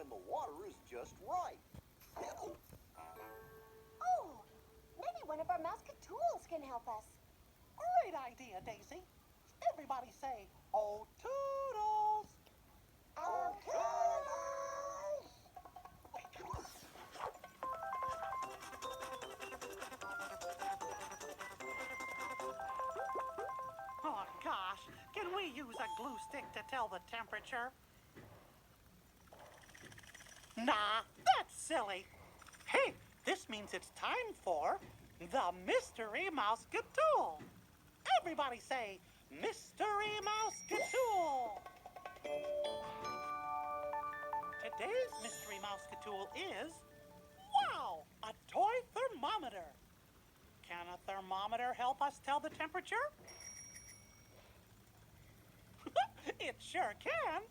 when the water is just right. Oh, maybe one of our mouse-toodles can help us. Great idea, Daisy. Everybody say, "Oh, toodles!" Oh, toodles! Oh, gosh. Can we use a glue stick to tell the temperature? Nah, that's silly. Hey, this means it's time for the Mystery Mouse-Tool. Everybody say, Mystery Mouse-Tool. Today's Mystery Mouse-Tool is, wow, a toy thermometer. Can a thermometer help us tell the temperature? It sure can.